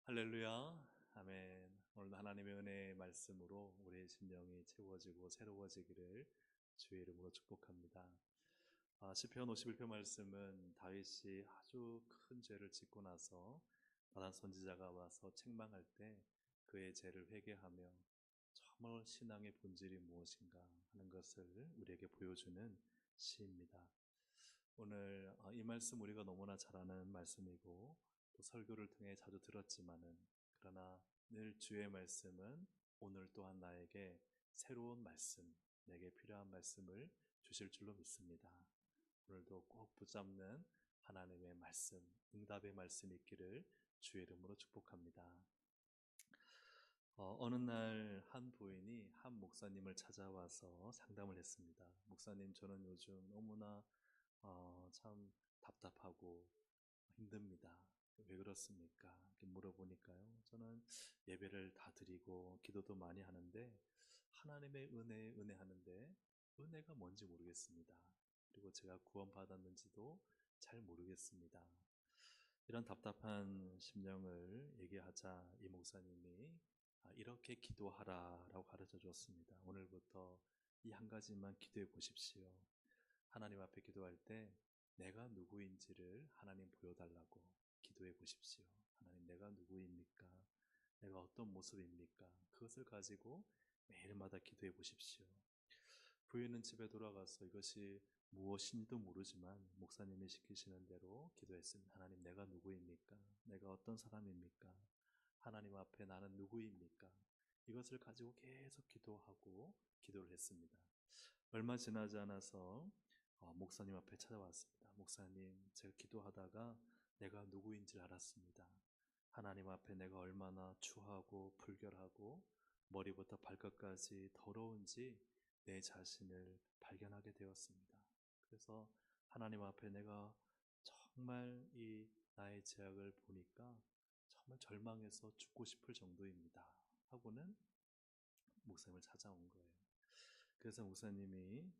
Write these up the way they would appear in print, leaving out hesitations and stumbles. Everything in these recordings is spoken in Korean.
할렐루야, 아멘. 오늘도 하나님의 은혜의 말씀으로 우리의 심령이 채워지고 새로워지기를 주의 이름으로 축복합니다. 시편 51편 말씀은 다윗이 아주 큰 죄를 짓고 나서 나단 선지자가 와서 책망할 때 그의 죄를 회개하며 정말 신앙의 본질이 무엇인가 하는 것을 우리에게 보여주는 시입니다. 오늘 이 말씀 우리가 너무나 잘 아는 말씀이고 또 설교를 통해 자주 들었지만은, 그러나 늘 주의 말씀은 오늘 또한 나에게 새로운 말씀, 내게 필요한 말씀을 주실 줄로 믿습니다. 오늘도 꼭 붙잡는 하나님의 말씀, 응답의 말씀이 있기를 주의 이름으로 축복합니다. 어느 날 한 부인이 한 목사님을 찾아와서 상담을 했습니다. 목사님, 저는 요즘 너무나 참 답답하고 힘듭니다. 왜 그렇습니까? 이렇게 물어보니까요, 저는 예배를 다 드리고 기도도 많이 하는데 하나님의 은혜 하는데 은혜가 뭔지 모르겠습니다. 그리고 제가 구원받았는지도 잘 모르겠습니다. 이런 답답한 심령을 얘기하자 이 목사님이 이렇게 기도하라라고 가르쳐 줬습니다. 오늘부터 이 한 가지만 기도해 보십시오. 하나님 앞에 기도할 때 내가 누구인지를 하나님 보여달라고 기도해 보십시오. 하나님, 내가 누구입니까? 내가 어떤 모습입니까? 그것을 가지고 매일마다 기도해 보십시오. 부인은 집에 돌아가서 이것이 무엇인지도 모르지만 목사님이 시키시는 대로 기도했습니다. 하나님, 내가 누구입니까? 내가 어떤 사람입니까? 하나님 앞에 나는 누구입니까? 이것을 가지고 계속 기도하고 기도를 했습니다. 얼마 지나지 않아서 목사님 앞에 찾아왔습니다. 목사님, 제가 기도하다가 내가 누구인지 알았습니다. 하나님 앞에 내가 얼마나 추하고 불결하고 머리부터 발끝까지 더러운지 내 자신을 발견하게 되었습니다. 그래서 하나님 앞에 내가 정말 이 나의 죄악을 보니까 정말 절망해서 죽고 싶을 정도입니다 하고는 목사님을 찾아온 거예요. 그래서 목사님이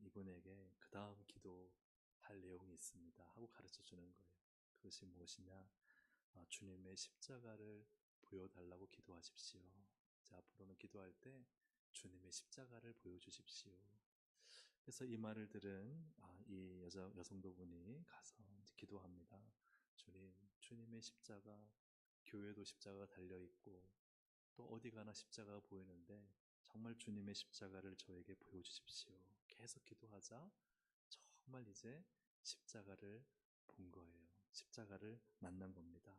이분에게 그 다음 기도할 내용이 있습니다 하고 가르쳐 주는 거예요. 그것이 무엇이냐? 주님의 십자가를 보여달라고 기도하십시오. 자, 앞으로는 기도할 때 주님의 십자가를 보여주십시오. 그래서 이 말을 들은 이 여성도분이 가서 이제 기도합니다. 주님의 십자가, 교회도 십자가가 달려있고 또 어디 가나 십자가가 보이는데 정말 주님의 십자가를 저에게 보여주십시오. 계속 기도하자 정말 이제 십자가를 본 거예요. 십자가를 만난 겁니다.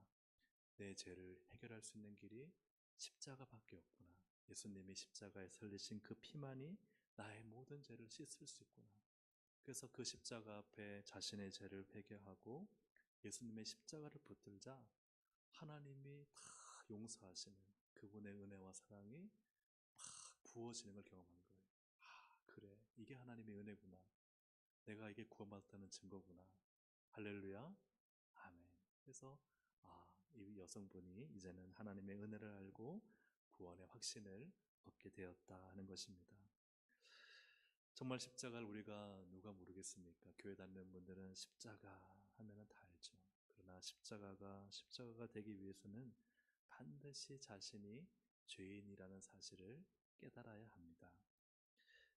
내 죄를 해결할 수 있는 길이 십자가밖에 없구나. 예수님이 십자가에 설리신 그 피만이 나의 모든 죄를 씻을 수 있구나. 그래서 그 십자가 앞에 자신의 죄를 회개하고 예수님의 십자가를 붙들자 하나님이 다 용서하시는 그분의 은혜와 사랑이 막 부어지는 걸 경험한 거예요. 그래, 이게 하나님의 은혜구나. 내가 이게 구원받았다는 증거구나. 할렐루야, 아멘. 그래서 이 여성분이 이제는 하나님의 은혜를 알고 구원의 확신을 얻게 되었다 하는 것입니다. 정말 십자가를 우리가 누가 모르겠습니까? 교회 다니는 분들은 십자가 하면은 다 알죠. 그러나 십자가가 되기 위해서는 반드시 자신이 죄인이라는 사실을 깨달아야 합니다.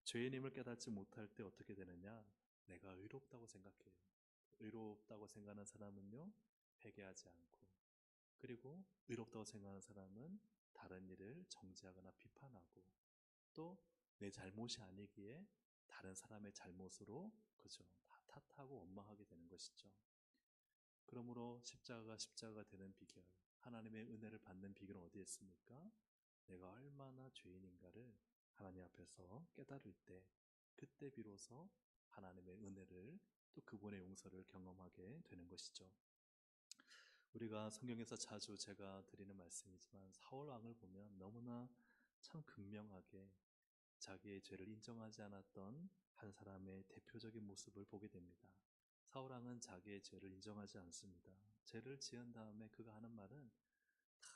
죄인임을 깨닫지 못할 때 어떻게 되느냐? 내가 의롭다고 생각해요. 의롭다고 생각하는 사람은요, 회개하지 않고, 그리고 의롭다고 생각하는 사람은 다른 일을 정죄하거나 비판하고, 또 내 잘못이 아니기에 다른 사람의 잘못으로 그죠, 다 탓하고 원망하게 되는 것이죠. 그러므로 십자가가 되는 비결, 하나님의 은혜를 받는 비결은 어디에 있습니까? 내가 얼마나 죄인인가를 하나님 앞에서 깨달을 때, 그때 비로소 하나님의 은혜를 또 그분의 용서를 경험하게 되는 것이죠. 우리가 성경에서 자주 제가 드리는 말씀이지만 사울 왕을 보면 너무나 참 극명하게 자기의 죄를 인정하지 않았던 한 사람의 대표적인 모습을 보게 됩니다. 사울 왕은 자기의 죄를 인정하지 않습니다. 죄를 지은 다음에 그가 하는 말은 다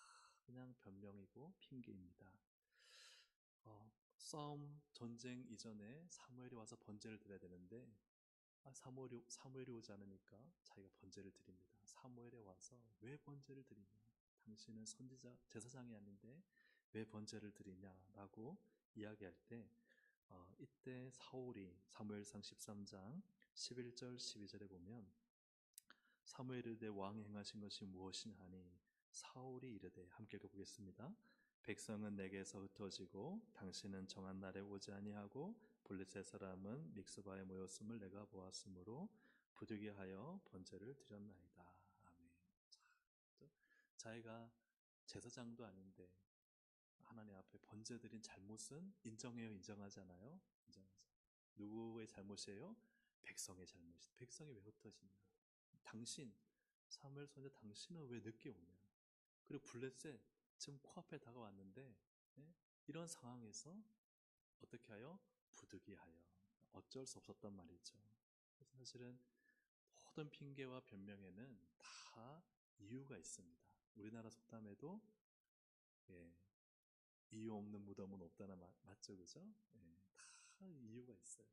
그냥 변명이고 핑계입니다. 싸움 전쟁 이전에 사무엘이 와서 번제를 드려야 되는데 사무엘이 오지 않으니까 자기가 번제를 드립니다. 사무엘에 와서 왜 번제를 드리냐? 당신은 선지자 제사장이 아닌데 왜 번제를 드리냐라고 이야기할 때 이때 사울이 사무엘상 13장 11절 12절에 보면 사무엘이 이르되 왕이 행하신 것이 무엇이냐 하니 사울이 이르되 함께 읽어보겠습니다. 백성은 내게서 흩어지고 당신은 정한 날에 오지 아니하고 블레셋 사람은 믹스바에 모였음을 내가 보았으므로 부득이하여 번제를 드렸나이다. 아멘. 자기가 제사장도 아닌데 하나님 앞에 번제 드린 잘못은 인정해요, 인정하지 않아요? 인정하죠. 누구의 잘못이에요? 백성의 잘못이다. 백성이 왜 흩어지냐? 당신, 사무엘 선지자 당신은 왜 늦게 오냐? 그리고 블레셋 지금 코앞에 다가왔는데 이런 상황에서 어떻게 하여? 부득이하여. 어쩔 수 없었단 말이죠. 그래서 사실은 모든 핑계와 변명에는 다 이유가 있습니다. 우리나라 속담에도 예, 이유 없는 무덤은 없다나 맞죠, 그죠? 다 이유가 있어요.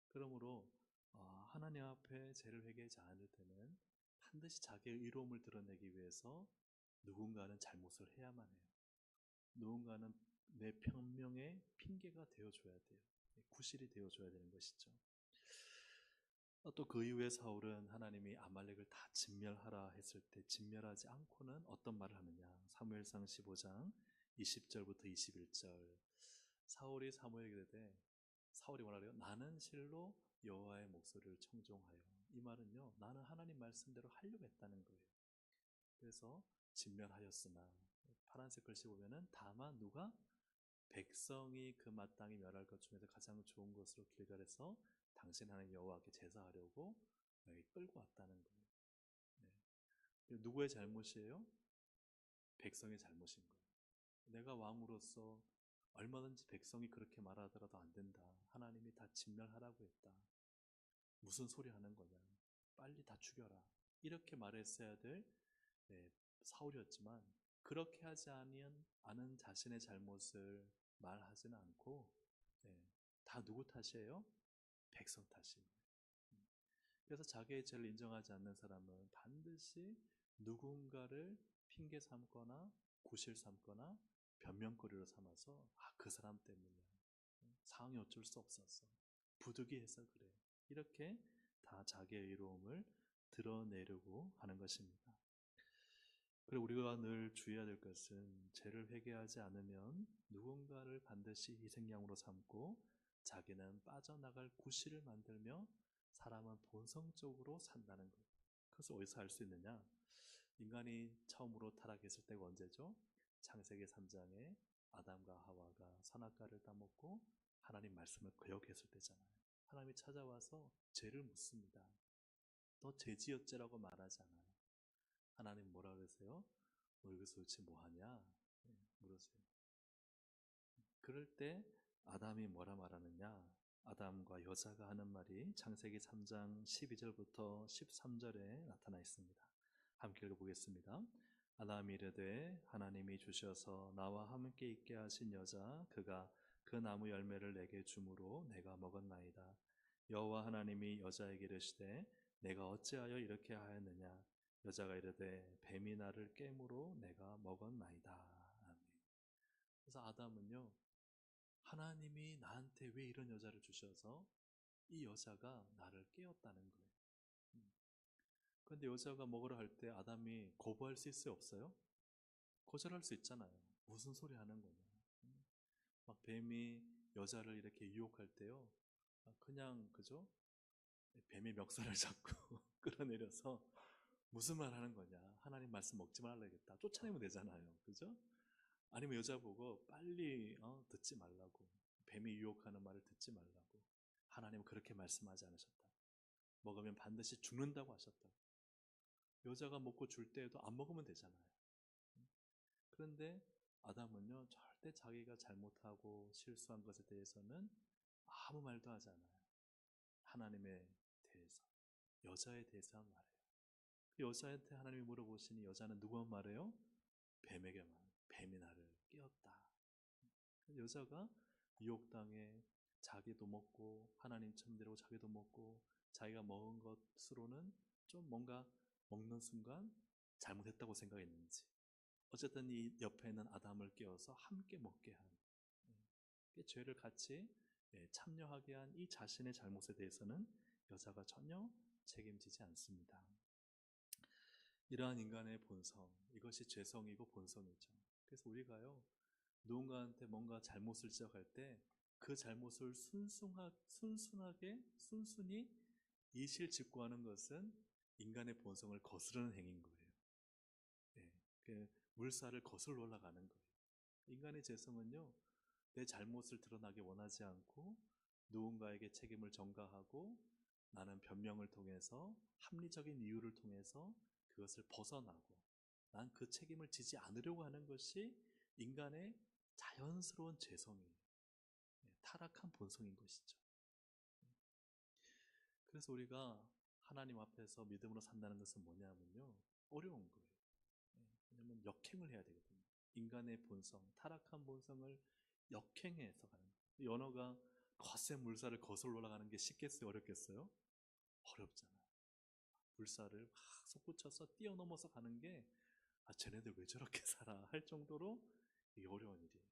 그러므로 하나님 앞에 죄를 회개하지 않을 때는 반드시 자기의 의로움을 드러내기 위해서 누군가는 잘못을 해야만 해요. 누군가는 내 변명의 핑계가 되어줘야 돼요. 구실이 되어줘야 되는 것이죠. 또 그 이후에 사울은 하나님이 아말렉을 다 진멸하라 했을 때 진멸하지 않고는 어떤 말을 하느냐. 사무엘상 15장 20절부터 21절. 사울이 사무엘에게 이르되 사울이 뭐라 그래요? 나는 실로 여호와의 목소리를 청종하여. 이 말은요, 나는 하나님 말씀대로 하려고 했다는 거예요. 그래서 진멸하였으나 파란색 글씨 보면은 다만 누가 백성이 그 마땅히 멸할 것 중에서 가장 좋은 것으로 길갈에서 당신 하나님 여호와께 제사하려고 여기 끌고 왔다는 거예요. 누구의 잘못이에요? 백성의 잘못인 거예요. 내가 왕으로서 얼마든지 백성이 그렇게 말하더라도 안 된다. 하나님이 다 진멸하라고 했다. 무슨 소리 하는 거냐. 빨리 다 죽여라. 이렇게 말했어야 될 사울이었지만 그렇게 하지 않은 자신의 잘못을 말하지는 않고 다 누구 탓이에요? 백성 탓인 거예요. 그래서 자기의 죄를 인정하지 않는 사람은 반드시 누군가를 핑계 삼거나 구실 삼거나 변명거리로 삼아서 그 사람 때문이야. 상황이 어쩔 수 없었어. 부득이해서 그래. 이렇게 다 자기의 의로움을 드러내려고 하는 것입니다. 그리고 우리가 늘 주의해야 될 것은 죄를 회개하지 않으면 누군가를 반드시 희생양으로 삼고 자기는 빠져나갈 구실을 만들며 사람은 본성적으로 산다는 것. 그것을 어디서 알 수 있느냐? 인간이 처음으로 타락했을 때가 언제죠? 창세기 3장에 아담과 하와가 선악과를 따먹고 하나님 말씀을 거역했을 때잖아요. 하나님이 찾아와서 죄를 묻습니다. 너 죄지었죄라고 말하지 않아요. 하나님 뭐라 그러세요? 너 여기서 도대체 뭐하냐? 물으세요. 그럴 때 아담이 뭐라 말하느냐? 아담과 여자가 하는 말이 창세기 3장 12절부터 13절에 나타나 있습니다. 함께 읽어보겠습니다. 아담이 이르되 하나님이 주셔서 나와 함께 있게 하신 여자 그가 그 나무 열매를 내게 주므로 내가 먹었나이다. 여호와 하나님이 여자에게 이르시되 내가 어찌하여 이렇게 하였느냐? 여자가 이르되 뱀이 나를 깨므로 내가 먹었나이다. 아멘. 그래서 아담은요, 하나님이 나한테 왜 이런 여자를 주셔서 이 여자가 나를 깨웠다는 거예요. 그런데 여자가 먹으라 할 때 아담이 거부할 수 있어요, 없어요? 거절할 수 있잖아요. 무슨 소리 하는 거냐. 막 뱀이 여자를 이렇게 유혹할 때요, 그냥 그죠? 뱀의 멱살을 잡고 끌어내려서 무슨 말 하는 거냐. 하나님 말씀 먹지 말라겠다. 쫓아내면 되잖아요. 그죠? 아니면 여자 보고 빨리 듣지 말라고. 뱀이 유혹하는 말을 듣지 말라고. 하나님은 그렇게 말씀하지 않으셨다. 먹으면 반드시 죽는다고 하셨다. 여자가 먹고 줄 때에도 안 먹으면 되잖아요. 그런데 아담은요, 절대 자기가 잘못하고 실수한 것에 대해서는 아무 말도 하지 않아요. 하나님에 대해서, 여자에 대해서만 말해요. 여자한테 하나님이 물어보시니 여자는 누구만 말해요? 뱀에게 말해요. 뱀이 나를 깨웠다. 여자가 유혹당해 자기도 먹고 하나님 첨대로 자기도 먹고 자기가 먹은 것으로는 좀 뭔가 먹는 순간 잘못했다고 생각했는지 어쨌든 이 옆에 있는 아담을 깨워서 함께 먹게 한, 죄를 같이 참여하게 한 이 자신의 잘못에 대해서는 여자가 전혀 책임지지 않습니다. 이러한 인간의 본성, 이것이 죄성이고 본성이죠. 그래서 우리가요, 누군가한테 뭔가 잘못을 지적할 때 그 잘못을 순순히 이실직고하는 것은 인간의 본성을 거스르는 행위인 거예요. 그 물살을 거슬러 올라가는 거예요. 인간의 죄성은요, 내 잘못을 드러나게 원하지 않고 누군가에게 책임을 전가하고 나는 변명을 통해서 합리적인 이유를 통해서 그것을 벗어나고 난 그 책임을 지지 않으려고 하는 것이 인간의 자연스러운 죄성이에요. 타락한 본성인 것이죠. 그래서 우리가 하나님 앞에서 믿음으로 산다는 것은 뭐냐면요, 어려운 거예요. 왜냐하면 역행을 해야 되거든요. 인간의 본성, 타락한 본성을 역행해서 가는 거예요. 연어가 거센 물살을 거슬러 올라가는 게 쉽겠어요? 어렵겠어요? 어렵잖아요. 물살을 막 솟구쳐서 뛰어넘어서 가는 게 쟤네들 왜 저렇게 살아 할 정도로 어려운 일이에요.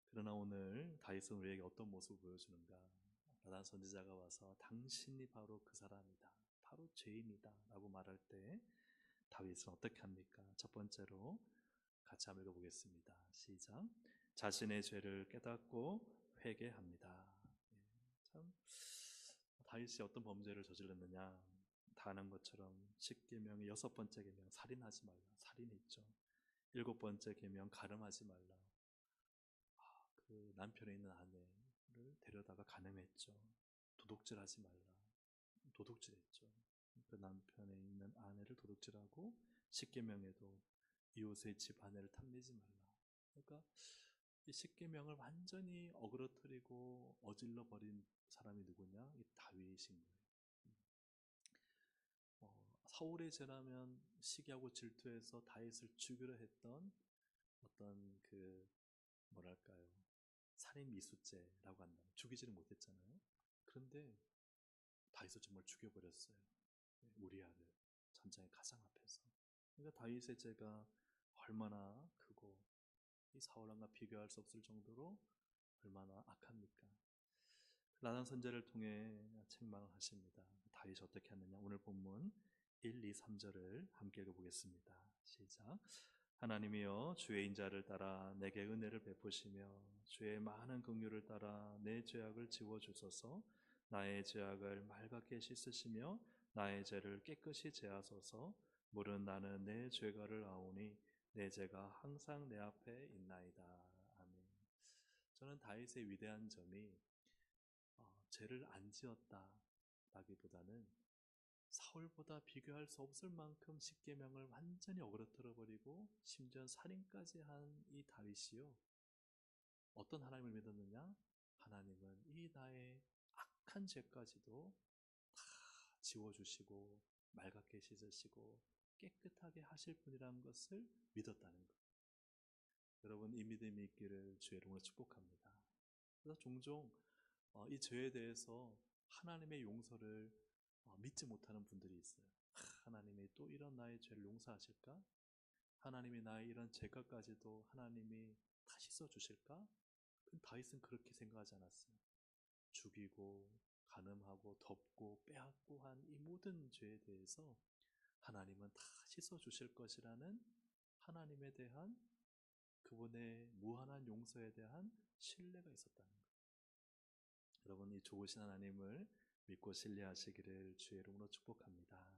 그러나 오늘 다윗은 우리에게 어떤 모습을 보여주는가? 나단 선지자가 와서 당신이 바로 그 사람이다, 바로 죄인이다 라고 말할 때 다윗은 어떻게 합니까? 첫 번째로 같이 한번 읽어보겠습니다. 시작. 자신의 죄를 깨닫고 회개합니다. 참 다윗이 어떤 범죄를 저질렀느냐? 다 아는 것처럼 10계명의 6번째 계명 살인하지 말라, 살인했죠. 7번째 계명 가늠하지 말라, 그 남편에 있는 아내를 데려다가 가늠했죠. 도둑질하지 말라, 도둑질했죠. 그 남편에 있는 아내를 도둑질하고 10계명에도 이웃의 집 아내를 탐내지 말라. 그러니까 이 10계명을 완전히 어그러뜨리고 어질러 버린 사람이 누구냐? 이 다윗인 거예요. 사울의 죄라면 시기하고 질투해서 다윗을 죽이려 했던 어떤 그 뭐랄까요, 살인 미수죄라고 한다면 죽이지는 못했잖아요. 그런데 다윗을 정말 죽여버렸어요. 우리아를 전장의 가장 앞에서. 그러니까 다윗의 죄가 얼마나 크고 이 사울왕과 비교할 수 없을 정도로 얼마나 악합니까? 나단 선제를 통해 책망을 하십니다. 다윗이 어떻게 하느냐? 오늘 본문 1, 2, 3절을 함께 읽어보겠습니다. 시작. 하나님이여, 주의 인자를 따라 내게 은혜를 베푸시며 주의 많은 긍휼을 따라 내 죄악을 지워주소서. 나의 죄악을 맑게 씻으시며 나의 죄를 깨끗이 제하소서. 물은 나는 내 죄가를 아오니 내 죄가 항상 내 앞에 있나이다. 아멘. 저는 다윗의 위대한 점이 죄를 안 지었다라기보다는 사울보다 비교할 수 없을 만큼 10계명을 완전히 어그러뜨려 버리고 심지어 살인까지 한 이 다윗이요, 어떤 하나님을 믿었느냐? 하나님은 이 나의 악한 죄까지도 다 지워주시고 맑게 씻으시고 깨끗하게 하실 분이라는 것을 믿었다는 것. 여러분, 이 믿음이 있기를 주의 이름으로 축복합니다. 그래서 종종 이 죄에 대해서 하나님의 용서를 믿지 못하는 분들이 있어요. 하나님이 또 이런 나의 죄를 용서하실까? 하나님이 나의 이런 죄가까지도 하나님이 다 씻어주실까? 다윗은 그렇게 생각하지 않았어요. 죽이고 간음하고 덮고 빼앗고 한 이 모든 죄에 대해서 하나님은 다 씻어주실 것이라는 하나님에 대한 그분의 무한한 용서에 대한 신뢰가 있었다는 거예요. 여러분, 이 좋으신 하나님을 믿고 신뢰하시기를 주의 이름으로 축복합니다.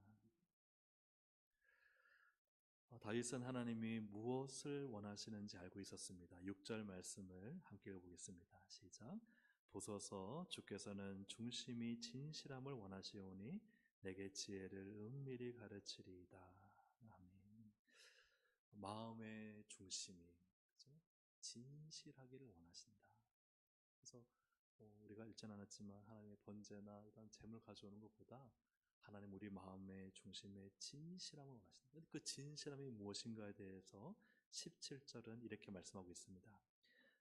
다윗은 하나님이 무엇을 원하시는지 알고 있었습니다. 6절 말씀을 함께 읽어보겠습니다. 시작. 보소서, 주께서는 중심이 진실함을 원하시오니 내게 지혜를 은밀히 가르치리이다. 아멘. 마음의 중심이, 그죠? 진실하기를 원하신다. 그래서 우리가 읽진 않았지만 하나님의 번제나 이런 재물 가져오는 것보다 하나님 우리 마음의 중심에 진실함을 원하신다. 그 진실함이 무엇인가에 대해서 17절은 이렇게 말씀하고 있습니다.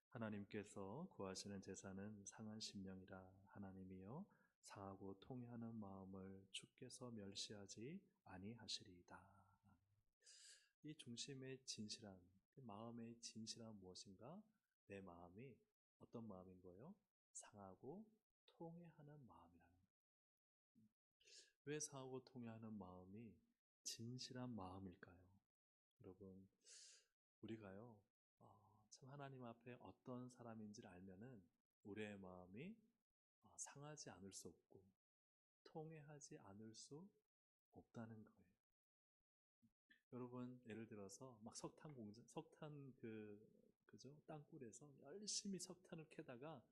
하나님께서 구하시는 제사는 상한 심령이라. 하나님이여, 상하고 통회하는 마음을 주께서 멸시하지 아니하시리이다. 이 중심의 진실한, 그 마음의 진실한 무엇인가? 내 마음이 어떤 마음인 거예요? 상하고 통회하는 마음이라는 거예요. 왜 상하고 통회하는 마음이 진실한 마음일까요? 여러분, 우리가요, 참 하나님 앞에 어떤 사람인지를 알면은 우리의 마음이 상하지 않을 수 없고 통회하지 않을 수 없다는 거예요. 여러분, 예를 들어서 막 석탄 공장, 석탄 그죠? 땅굴에서 열심히 석탄을 캐다가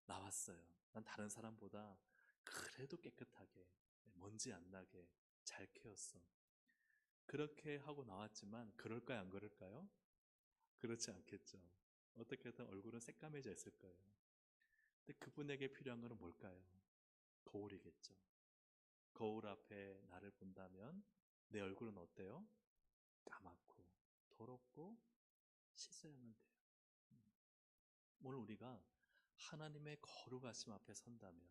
나왔어요. 난 다른 사람보다 그래도 깨끗하게, 먼지 안 나게 잘 캐었어. 그렇게 하고 나왔지만 그럴까요, 안 그럴까요? 그렇지 않겠죠. 어떻게든 얼굴은 새까매져 있을 거예요. 근데 그분에게 필요한 것은 뭘까요? 거울이겠죠. 거울 앞에 나를 본다면 내 얼굴은 어때요? 까맣고 더럽고 씻어야만 돼요. 오늘 우리가 하나님의 거룩하심 앞에 선다면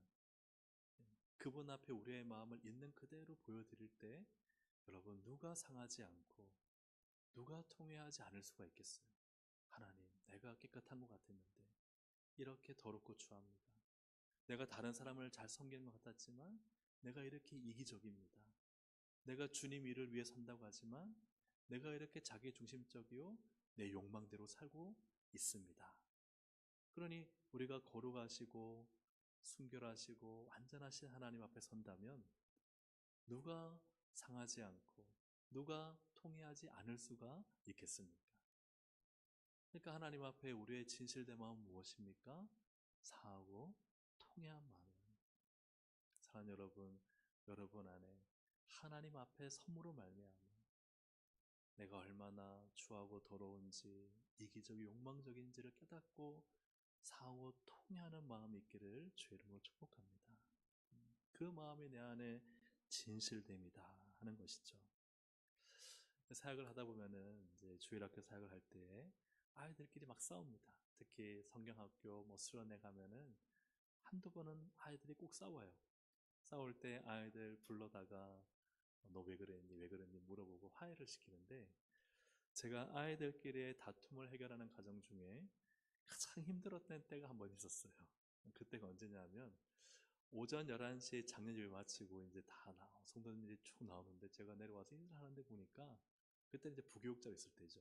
그분 앞에 우리의 마음을 있는 그대로 보여드릴 때 여러분, 누가 상하지 않고 누가 통회하지 않을 수가 있겠어요? 하나님, 내가 깨끗한 것 같았는데 이렇게 더럽고 추합니다. 내가 다른 사람을 잘 섬기는 것 같았지만 내가 이렇게 이기적입니다. 내가 주님 일을 위해 산다고 하지만 내가 이렇게 자기중심적이요 내 욕망대로 살고 있습니다. 그러니 우리가 거룩하시고 순결하시고 완전하신 하나님 앞에 선다면 누가 상하지 않고 누가 통회하지 않을 수가 있겠습니까? 그러니까 하나님 앞에 우리의 진실된 마음은 무엇입니까? 상하고 통회한 마음입니다. 사랑하는 여러분, 여러분 안에 하나님 앞에 선물로 말미암아 내가 얼마나 추하고 더러운지 이기적이 욕망적인지를 깨닫고 상하고 통회하는 마음이 있기를 주의 이름으로 축복합니다. 그 마음이 내 안에 진실됨이다 하는 것이죠. 사역을 하다 보면은 이제 주일학교 사역을 할 때 아이들끼리 막 싸웁니다. 특히 성경학교 뭐 수련회 가면은 한두 번은 아이들이 꼭 싸워요. 싸울 때 아이들 불러다가 너 왜 그랬니 왜 그랬니 물어보고 화해를 시키는데 제가 아이들끼리의 다툼을 해결하는 과정 중에 가장 힘들었던 때가 한 번 있었어요. 그때가 언제냐면 오전 11시에 작년 예배 마치고 이제 성도님들이 쭉 나오는데 제가 내려와서 인사를 하는데 보니까 그때 이제 부교육자 있을 때죠.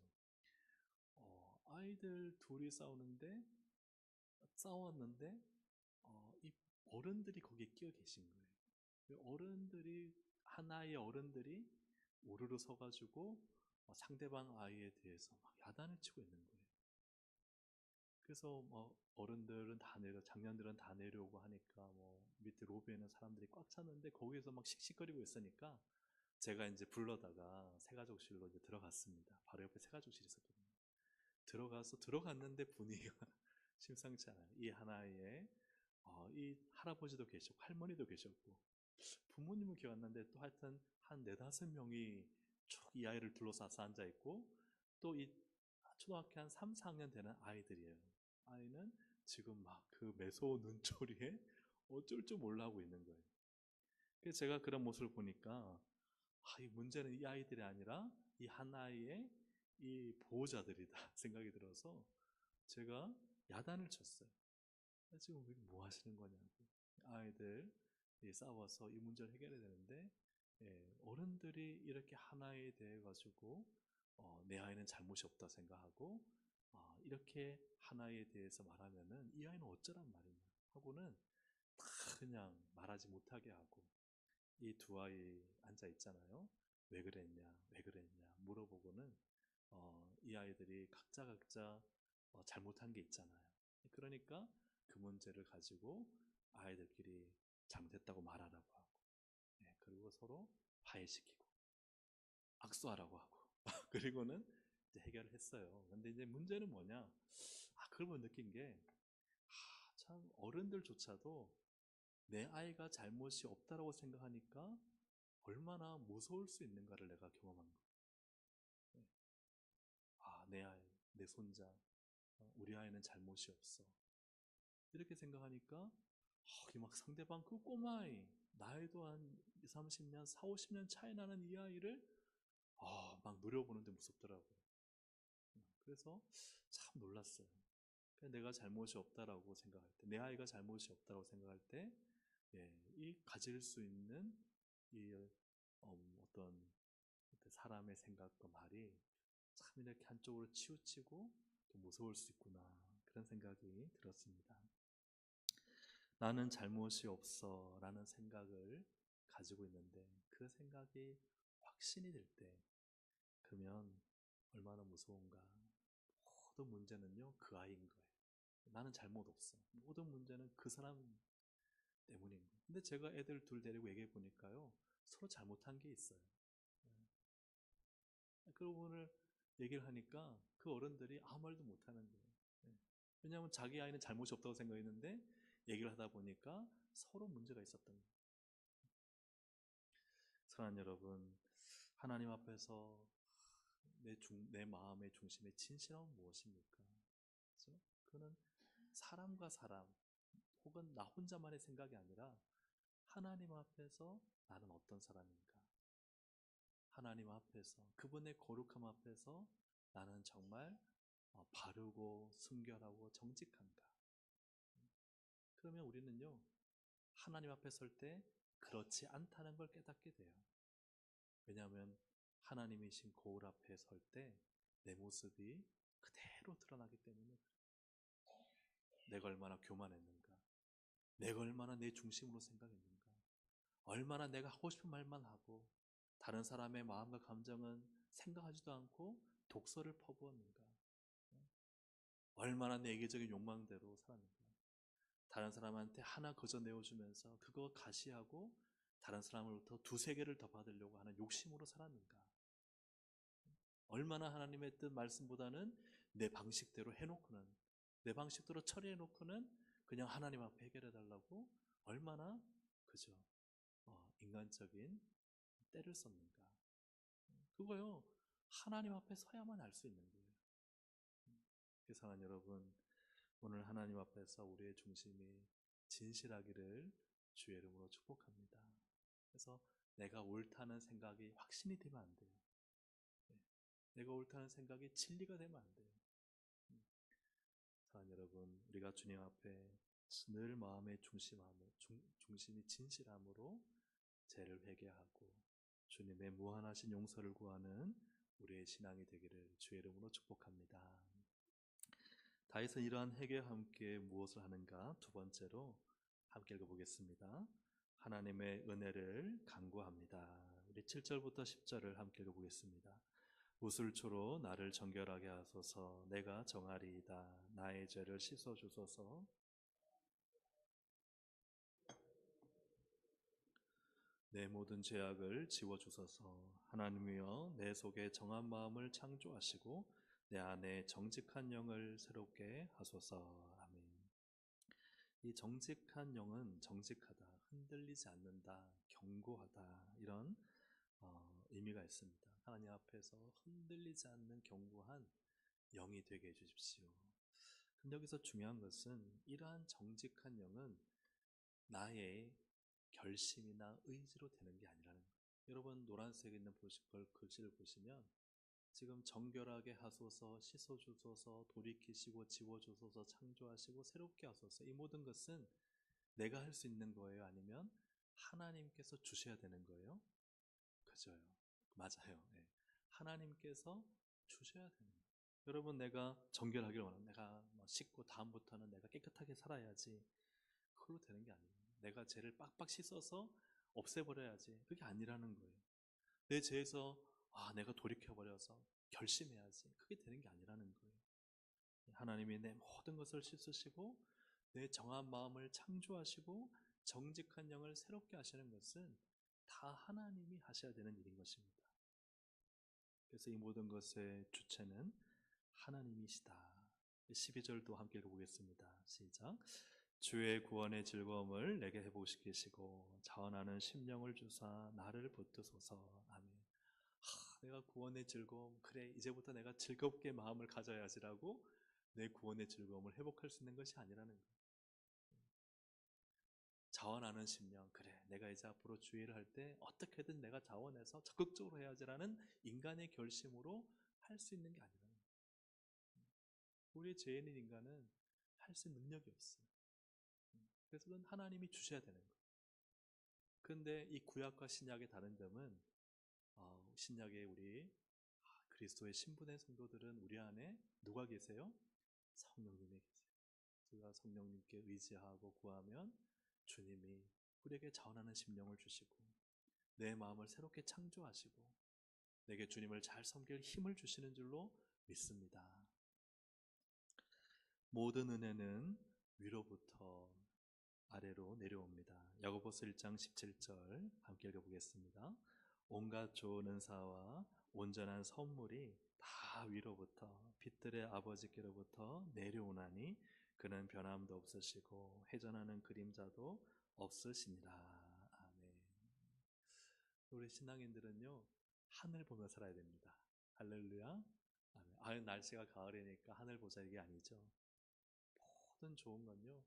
아이들 둘이 싸웠는데 이 어른들이 거기에 끼어 계신 거예요. 어른들이 하나의 어른들이 우르르 서가지고 상대방 아이에 대해서 막 야단을 치고 있는 거예요. 그래서 어른들은 다 장년들은 다 내려오고 하니까 밑에 로비에는 사람들이 꽉 찼는데 거기에서 막 씩씩거리고 있으니까 제가 이제 불러다가 새가족실로 이제 들어갔습니다. 바로 옆에 새가족실이 있었거든요. 들어갔는데 분위기가 심상치 않아요. 이 하나의 이 할아버지도 계셨고 할머니도 계셨고 부모님은 기억 안 나는데 또 하여튼 한 네다섯 명이 쭉 이 아이를 둘러싸서 앉아 있고 또 이 초등학교 한 3, 4학년 되는 아이들이에요. 아이는 지금 막 그 매서운 눈초리에 어쩔 줄 몰라 하고 있는 거예요. 그래서 제가 그런 모습을 보니까 이 문제는 이 아이들이 아니라 이 하나의 이 보호자들이다 생각이 들어서 제가 야단을 쳤어요. 지금 뭐 하시는 거냐고. 아이들 싸워서 이 문제를 해결해야 되는데 어른들이 이렇게 하나에 대해 가지고 내 아이는 잘못이 없다 생각하고 이렇게 하나에 대해서 말하면은 이 아이는 어쩌란 말이냐 하고는 다 그냥 말하지 못하게 하고 이 두 아이 앉아 있잖아요. 왜 그랬냐 왜 그랬냐 물어보고는 이 아이들이 각자 잘못한 게 있잖아요. 그러니까 그 문제를 가지고 아이들끼리 잘못했다고 말하라고 하고 그리고 서로 화해시키고 악수하라고 하고 그리고는 이제 해결을 했어요. 근데 이제 문제는 뭐냐? 그걸 느낀 게 참 어른들조차도 내 아이가 잘못이 없다라고 생각하니까 얼마나 무서울 수 있는가를 내가 경험한 거예요. 내 아이, 내 손자, 우리 아이는 잘못이 없어. 이렇게 생각하니까 막 상대방 그 꼬마아이 나이도 한 20, 30년, 40, 50년 차이 나는 이 아이를 막 누려보는데 무섭더라고요. 그래서 참 놀랐어요. 내가 잘못이 없다라고 생각할 때, 내 아이가 잘못이 없다고 생각할 때, 이 가질 수 있는 이 어떤 사람의 생각과 말이 참 이렇게 한쪽으로 치우치고 또 무서울 수 있구나, 그런 생각이 들었습니다. 나는 잘못이 없어 라는 생각을 가지고 있는데 그 생각이 확신이 될 때, 그러면 얼마나 무서운가. 모든 문제는요 그 아이인 거예요. 나는 잘못 없어. 모든 문제는 그 사람 때문인 거예요. 근데 제가 애들 둘 데리고 얘기해 보니까요, 서로 잘못한 게 있어요. 그 부분을 얘기를 하니까 그 어른들이 아무 말도 못 하는 거예요. 왜냐하면 자기 아이는 잘못이 없다고 생각했는데 얘기를 하다 보니까 서로 문제가 있었던 거예요. 사랑하는 여러분, 하나님 앞에서 내 마음의 중심의 진실함은 무엇입니까? 그죠? 그거는 사람과 사람 혹은 나 혼자만의 생각이 아니라 하나님 앞에서 나는 어떤 사람인가? 하나님 앞에서, 그분의 거룩함 앞에서 나는 정말 바르고 순결하고 정직한가? 그러면 우리는요, 하나님 앞에 설 때 그렇지 않다는 걸 깨닫게 돼요. 왜냐하면 하나님이신 거울 앞에 설 때 내 모습이 그대로 드러나기 때문에 그래요. 내가 얼마나 교만했는가, 내가 얼마나 내 중심으로 생각했는가, 얼마나 내가 하고 싶은 말만 하고 다른 사람의 마음과 감정은 생각하지도 않고 독서를 퍼부었는가, 얼마나 내계적인 욕망대로 살았는가, 다른 사람한테 하나 거저 내어주면서 그거 가시하고 다른 사람으로부터 두세 개를 더 받으려고 하는 욕심으로 살았는가, 얼마나 하나님의 뜻 말씀보다는 내 방식대로 해놓고는, 내 방식대로 처리해놓고는 그냥 하나님 앞에 해결해달라고 얼마나 그죠 인간적인 때를 썼는가. 그거요 하나님 앞에 서야만 알 수 있는 거예요. 사랑하는 여러분, 오늘 하나님 앞에서 우리의 중심이 진실하기를 주의 이름으로 축복합니다. 그래서 내가 옳다는 생각이 확신이 되면 안 돼요. 내가 옳다는 생각이 진리가 되면 안 돼요. 사랑하는 여러분, 우리가 주님 앞에 늘 마음의 중심이 진실함으로 죄를 회개하고 주님의 무한하신 용서를 구하는 우리의 신앙이 되기를 주의 이름으로 축복합니다. 다윗은 이러한 회개와 함께 무엇을 하는가? 두 번째로 함께 읽어보겠습니다. 하나님의 은혜를 간구합니다. 우리 7절부터 10절을 함께 읽어보겠습니다. 우슬초로 나를 정결하게 하소서. 내가 정하리이다. 나의 죄를 씻어주소서. 내 모든 죄악을 지워주소서. 하나님이여, 내 속에 정한 마음을 창조하시고 내 안에 정직한 영을 새롭게 하소서. 아멘. 이 정직한 영은 정직하다, 흔들리지 않는다, 견고하다, 이런 의미가 있습니다. 하나님 앞에서 흔들리지 않는 견고한 영이 되게 해주십시오. 근데 여기서 중요한 것은 이러한 정직한 영은 나의 결심이나 의지로 되는 게 아니라는 거예요. 여러분 노란색에 있는 글씨를 보시면 지금 정결하게 하소서, 씻어주소서, 돌이키시고 지워주소서, 창조하시고 새롭게 하소서, 이 모든 것은 내가 할 수 있는 거예요? 아니면 하나님께서 주셔야 되는 거예요? 그죠? 맞아요. 네. 하나님께서 주셔야 되는 거예요. 여러분 내가 정결하기를 원하는, 내가 씻고 다음부터는 내가 깨끗하게 살아야지, 그걸로 되는 게 아니에요. 내가 죄를 빡빡 씻어서 없애버려야지, 그게 아니라는 거예요. 내 죄에서 내가 돌이켜버려서 결심해야지, 그게 되는 게 아니라는 거예요. 하나님이 내 모든 것을 씻으시고 내 정한 마음을 창조하시고 정직한 영을 새롭게 하시는 것은 다 하나님이 하셔야 되는 일인 것입니다. 그래서 이 모든 것의 주체는 하나님이시다. 12절도 함께 읽어보겠습니다. 시작. 주의 구원의 즐거움을 내게 회복시키시고 자원하는 심령을 주사 나를 붙드소서. 아멘. 내가 구원의 즐거움, 그래 이제부터 내가 즐겁게 마음을 가져야지라고 내 구원의 즐거움을 회복할 수 있는 것이 아니라는 거예요. 자원하는 심령, 그래 내가 이제 앞으로 주의를 할 때 어떻게든 내가 자원해서 적극적으로 해야지라는 인간의 결심으로 할 수 있는 게 아니라는 거예요. 우리 죄인인 인간은 할 수 있는 능력이 없어요. 그래서 그건 하나님이 주셔야 되는 거예요. 그런데 이 구약과 신약의 다른 점은 신약의 우리 그리스도의 신분의 성도들은 우리 안에 누가 계세요? 성령님이 계세요. 우리가 성령님께 의지하고 구하면 주님이 우리에게 자원하는 심령을 주시고 내 마음을 새롭게 창조하시고 내게 주님을 잘 섬길 힘을 주시는 줄로 믿습니다. 모든 은혜는 위로부터 아래로 내려옵니다. 야고보서 1장 17절 함께 읽어보겠습니다. 온갖 좋은 은사와 온전한 선물이 다 위로부터 빛들의 아버지께로부터 내려오나니 그는 변함도 없으시고 회전하는 그림자도 없으시니라. 아멘. 우리 신앙인들은요 하늘 보며 살아야 됩니다. 할렐루야. 아멘. 날씨가 가을이니까 하늘 보자 이게 아니죠. 모든 좋은 건요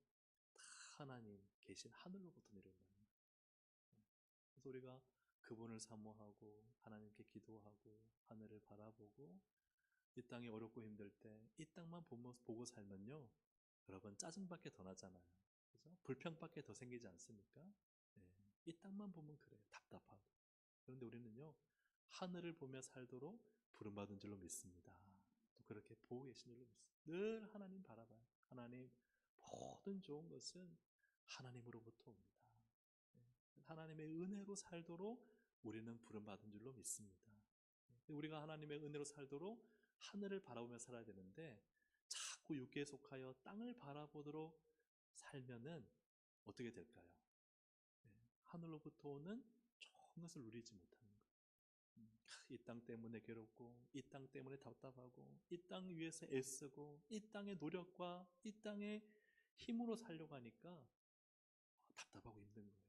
다 하나님 계신 하늘로부터 내려온다는 거예요. 그래서 우리가 그분을 사모하고 하나님께 기도하고 하늘을 바라보고 이 땅이 어렵고 힘들 때 이 땅만 보고 살면요 여러분 짜증밖에 더 나잖아요. 그죠? 불평밖에 더 생기지 않습니까? 네. 이 땅만 보면 그래요. 답답하고. 그런데 우리는요 하늘을 보며 살도록 부름받은 줄로 믿습니다. 또 그렇게 보고 계신 줄로 믿습니다. 늘 하나님 바라봐요. 하나님 모든 좋은 것은 하나님으로부터 옵니다. 네. 하나님의 은혜로 살도록 우리는 부름받은 줄로 믿습니다. 우리가 하나님의 은혜로 살도록 하늘을 바라보며 살아야 되는데 자꾸 육계에 속하여 땅을 바라보도록 살면은 어떻게 될까요? 네. 하늘로부터 오는 좋은 것을 누리지 못하는 거예요. 이 땅 때문에 괴롭고 이 땅 때문에 답답하고 이 땅 위해서 애쓰고 이 땅의 노력과 이 땅의 힘으로 살려고 하니까 답답하고 힘든 거예요.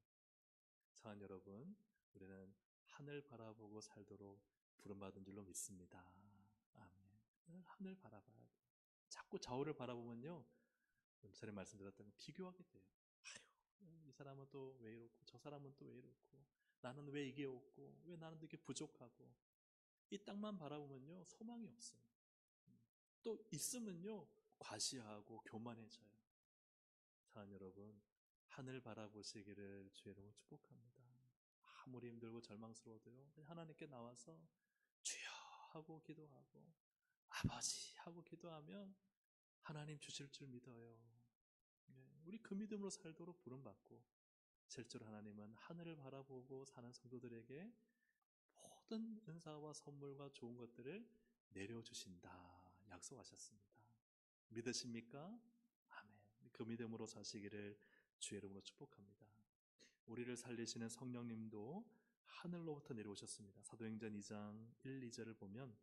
사랑하는 여러분, 우리는 하늘 바라보고 살도록 부름받은 줄로 믿습니다. 아멘. 하늘 바라봐야 돼요. 자꾸 좌우를 바라보면요 전에 말씀드렸던 거 비교하게 돼요. 아유, 이 사람은 또 왜 이렇고 저 사람은 또 왜 이렇고 나는 왜 이게 없고 왜 나는 이게 부족하고 이 땅만 바라보면요 소망이 없어요. 또 있으면요 과시하고 교만해져요. 사랑하는 여러분, 하늘 바라보시기를 주의 이름으로 축복합니다. 아무리 힘들고 절망스러워도요 하나님께 나와서 주여 하고 기도하고 아버지 하고 기도하면 하나님 주실 줄 믿어요. 네, 우리 그 믿음으로 살도록 부름받고 실제로 하나님은 하늘을 바라보고 사는 성도들에게 모든 은사와 선물과 좋은 것들을 내려주신다 약속하셨습니다. 믿으십니까? 아멘. 그 믿음으로 사시기를 주의 이름으로 축복합니다. 우리를 살리시는 성령님도 하늘로부터 내려오셨습니다. 사도행전 2장 1, 2절을 보면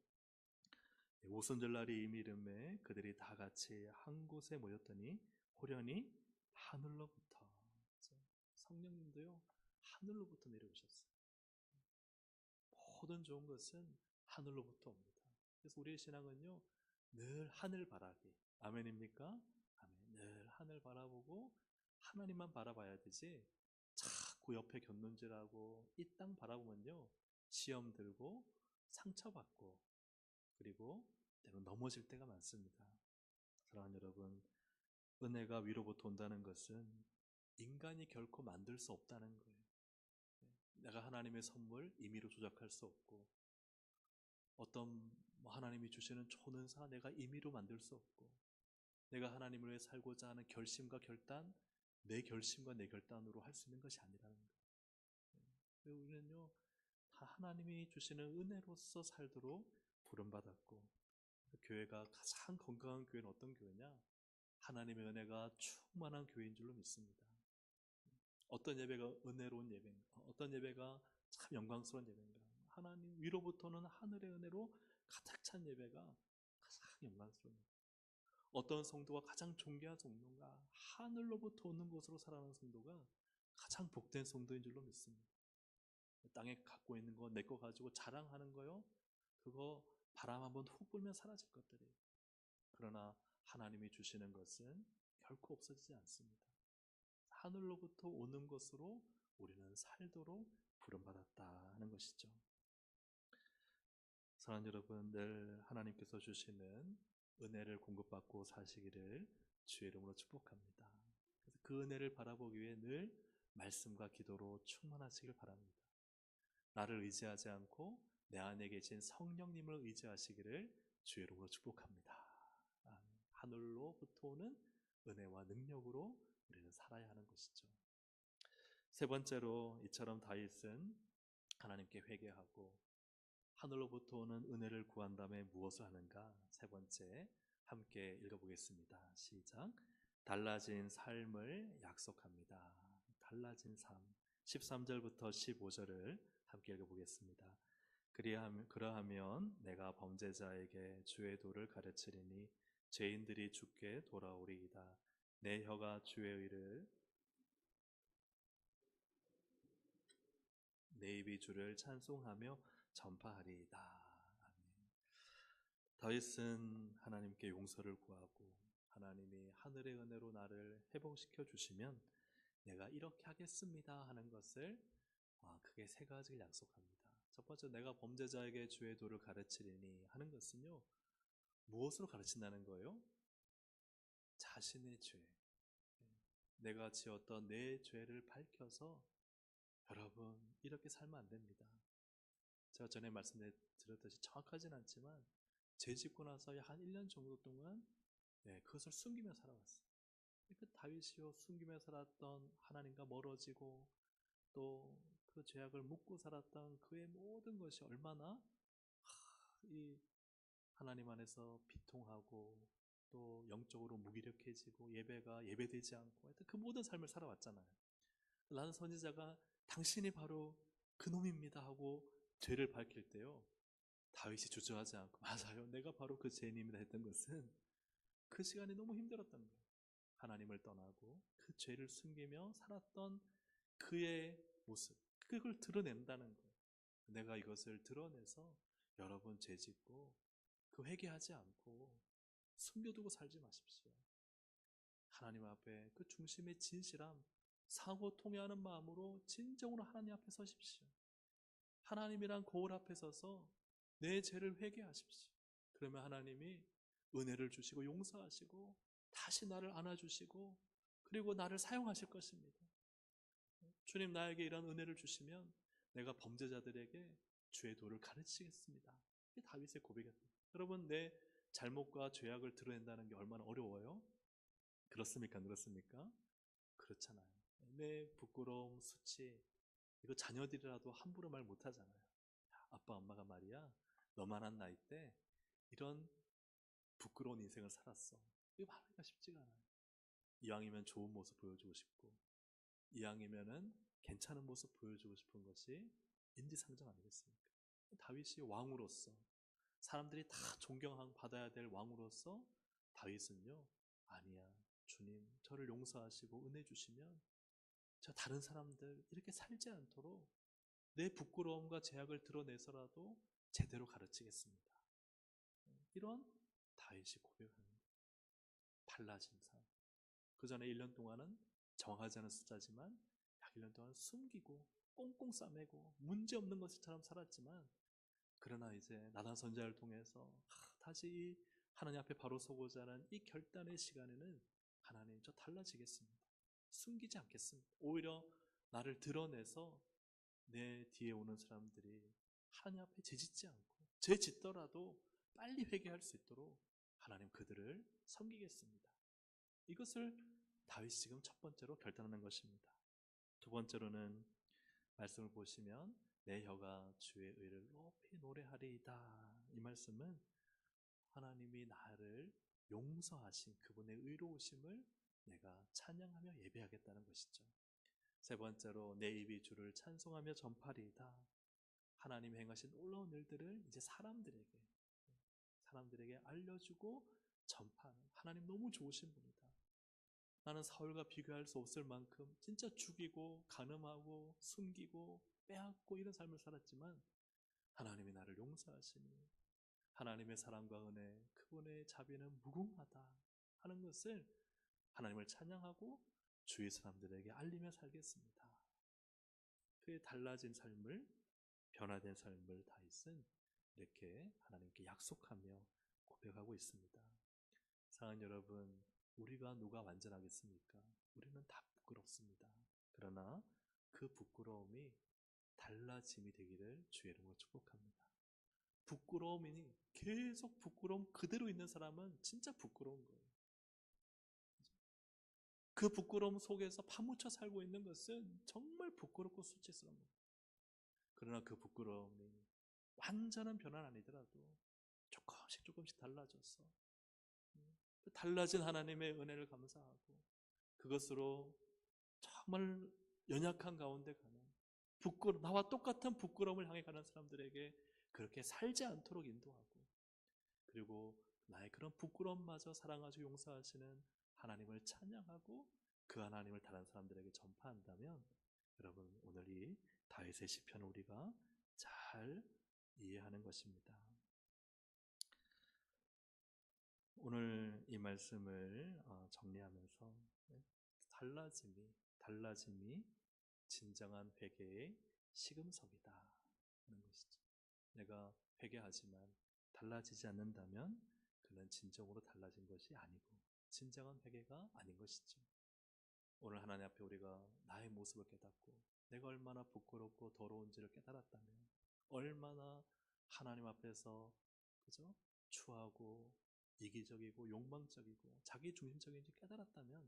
오순절날이 이미 이름에 그들이 다 같이 한 곳에 모였더니 호련히 하늘로부터 성령님도요 하늘로부터 내려오셨어요. 모든 좋은 것은 하늘로부터 옵니다. 그래서 우리의 신앙은요 늘 하늘 바라기. 아멘입니까? 아멘. 늘 하늘 바라보고 하나님만 바라봐야 되지 자꾸 옆에 곁눈질하고 이 땅 바라보면요 시험 들고 상처받고 그리고 때로 넘어질 때가 많습니다. 사랑하는 여러분, 은혜가 위로부터 온다는 것은 인간이 결코 만들 수 없다는 거예요. 내가 하나님의 선물 임의로 조작할 수 없고 어떤 하나님이 주시는 좋은 은사 내가 임의로 만들 수 없고 내가 하나님을 위해 살고자 하는 결심과 결단 내 결심과 내 결단으로 할 수 있는 것이 아니라는 거예요. 우리는요 다 하나님이 주시는 은혜로서 살도록 부름받았고 교회가 가장 건강한 교회는 어떤 교회냐? 하나님의 은혜가 충만한 교회인 줄로 믿습니다. 어떤 예배가 은혜로운 예배인가? 어떤 예배가 참 영광스러운 예배인가? 하나님 위로부터는 하늘의 은혜로 가득 찬 예배가 가장 영광스러운 예배. 어떤 성도가 가장 존귀한 성도가 하늘로부터 오는 곳으로 살아가는 성도가 가장 복된 성도인 줄로 믿습니다. 땅에 갖고 있는 거 내 거 가지고 자랑하는 거요 그거 바람 한번 훅 불면 사라질 것들이에요. 그러나 하나님이 주시는 것은 결코 없어지지 않습니다. 하늘로부터 오는 것으로 우리는 살도록 부름받았다 하는 것이죠. 사랑하는 여러분, 늘 하나님께서 주시는 은혜를 공급받고 사시기를 주의 이름으로 축복합니다. 그래서 그 은혜를 바라보기 위해 늘 말씀과 기도로 충만하시길 바랍니다. 나를 의지하지 않고 내 안에 계신 성령님을 의지하시기를 주의 이름으로 축복합니다. 아멘. 하늘로부터 오는 은혜와 능력으로 우리는 살아야 하는 것이죠. 세 번째로 이처럼 다윗은 하나님께 회개하고 하늘로부터 오는 은혜를 구한 다음에 무엇을 하는가? 세 번째 함께 읽어보겠습니다. 시작. 달라진 삶을 약속합니다. 달라진 삶. 13절부터 15절을 함께 읽어보겠습니다. 그러하면 내가 범죄자에게 주의 도를 가르치리니 죄인들이 주께 돌아오리이다. 내 혀가 주의 의를, 내 입이 주를 찬송하며 전파하리이다. 아멘. 다윗은 하나님께 용서를 구하고 하나님이 하늘의 은혜로 나를 회복시켜 주시면 내가 이렇게 하겠습니다 하는 것을 크게 세 가지를 약속합니다. 첫 번째, 내가 범죄자에게 주의 도를 가르치리니 하는 것은요, 무엇으로 가르친다는 거예요? 자신의 죄, 내가 지었던 내 죄를 밝혀서 여러분 이렇게 살면 안 됩니다. 제가 전에 말씀드렸듯이 정확하진 않지만 죄 짓고 나서 한 1년 정도 동안 그것을 숨기며 살아왔어요. 그 다윗이요, 숨기며 살았던 하나님과 멀어지고 또 그 죄악을 묻고 살았던 그의 모든 것이 얼마나 이 하나님 안에서 비통하고 또 영적으로 무기력해지고 예배가 예배되지 않고 하여튼 그 모든 삶을 살아왔잖아요. 나는 선지자가 당신이 바로 그놈입니다 하고 죄를 밝힐 때요, 다윗이 주저하지 않고 맞아요, 내가 바로 그 죄인입니다 했던 것은 그 시간이 너무 힘들었던 거예요. 하나님을 떠나고 그 죄를 숨기며 살았던 그의 모습, 그걸 드러낸다는 거예요. 내가 이것을 드러내서 여러분 죄짓고 그 회개하지 않고 숨겨두고 살지 마십시오. 하나님 앞에 그 중심의 진실함, 사고 통회하는 마음으로 진정으로 하나님 앞에 서십시오. 하나님이란 거울 앞에 서서 내 죄를 회개하십시오. 그러면 하나님이 은혜를 주시고 용서하시고 다시 나를 안아주시고 그리고 나를 사용하실 것입니다. 주님, 나에게 이런 은혜를 주시면 내가 범죄자들에게 주의 도를 가르치겠습니다. 이게 다윗의 고백이었다. 여러분, 내 잘못과 죄악을 드러낸다는 게 얼마나 어려워요? 그렇습니까? 안 그렇습니까? 그렇잖아요. 내 부끄러움, 수치, 이거 자녀들이라도 함부로 말 못하잖아요. 아빠 엄마가 말이야, 너만한 나이 때 이런 부끄러운 인생을 살았어. 이거 말하기가 쉽지가 않아요. 이왕이면 좋은 모습 보여주고 싶고 이왕이면은 괜찮은 모습 보여주고 싶은 것이 인지상정 아니겠습니까? 다윗이 왕으로서 사람들이 다 존경받아야 될 왕으로서 다윗은요, 아니야, 주님 저를 용서하시고 은혜 주시면 저 다른 사람들 이렇게 살지 않도록 내 부끄러움과 죄악을 드러내서라도 제대로 가르치겠습니다. 이런 다윗이 고백하는 거예요. 달라진 삶. 그 전에 1년 동안은 정확하지 않은 숫자지만 약 1년 동안 숨기고 꽁꽁 싸매고 문제없는 것처럼 살았지만, 그러나 이제 나단 선지자를 통해서 다시 이 하나님 앞에 바로 서고자 하는 이 결단의 시간에는 하나님, 저 달라지겠습니다. 숨기지 않겠습니다. 오히려 나를 드러내서 내 뒤에 오는 사람들이 하나님 앞에 죄짓지 않고 죄 짓더라도 빨리 회개할 수 있도록 하나님 그들을 섬기겠습니다. 이것을 다윗이 지금 첫 번째로 결단하는 것입니다. 두 번째로는 말씀을 보시면 내 혀가 주의 의를 높이 노래하리이다. 이 말씀은 하나님이 나를 용서하신 그분의 의로우심을 내가 찬양하며 예배하겠다는 것이죠. 세 번째로 내 입이 주를 찬송하며 전파리이다. 하나님이 행하신 놀라운 일들을 이제 사람들에게 알려주고 전파하는, 하나님 너무 좋으신 분이다. 나는 사울과 비교할 수 없을 만큼 진짜 죽이고 간음하고 숨기고 빼앗고 이런 삶을 살았지만 하나님이 나를 용서하시니 하나님의 사랑과 은혜, 그분의 자비는 무궁하다 하는 것을 하나님을 찬양하고 주위 사람들에게 알리며 살겠습니다. 그의 달라진 삶을, 변화된 삶을 다윗은 이렇게 하나님께 약속하며 고백하고 있습니다. 사랑하는 여러분, 우리가 누가 완전하겠습니까? 우리는 다 부끄럽습니다. 그러나 그 부끄러움이 달라짐이 되기를 주의 이름으로 축복합니다. 부끄러움이니 계속 부끄러움 그대로 있는 사람은 진짜 부끄러운 거예요. 그 부끄러움 속에서 파묻혀 살고 있는 것은 정말 부끄럽고 수치스러운 겁니다. 그러나 그 부끄러움이 완전한 변화는 아니더라도 조금씩 달라져서 달라진 하나님의 은혜를 감사하고 그것으로 정말 연약한 가운데 가는 나와 똑같은 부끄러움을 향해 가는 사람들에게 그렇게 살지 않도록 인도하고, 그리고 나의 그런 부끄러움마저 사랑하시고 용서하시는 하나님을 찬양하고 그 하나님을 다른 사람들에게 전파한다면, 여러분 오늘 이 다윗의 시편을 우리가 잘 이해하는 것입니다. 오늘 이 말씀을 정리하면서 달라짐이 진정한 회개의 시금석이다 하는 것이죠. 내가 회개하지만 달라지지 않는다면 그는 진정으로 달라진 것이 아니고 진정한 회개가 아닌 것이죠. 오늘 하나님 앞에 우리가 나의 모습을 깨닫고 내가 얼마나 부끄럽고 더러운지를 깨달았다면, 얼마나 하나님 앞에서 그죠? 추하고 이기적이고 욕망적이고 자기중심적인지 깨달았다면,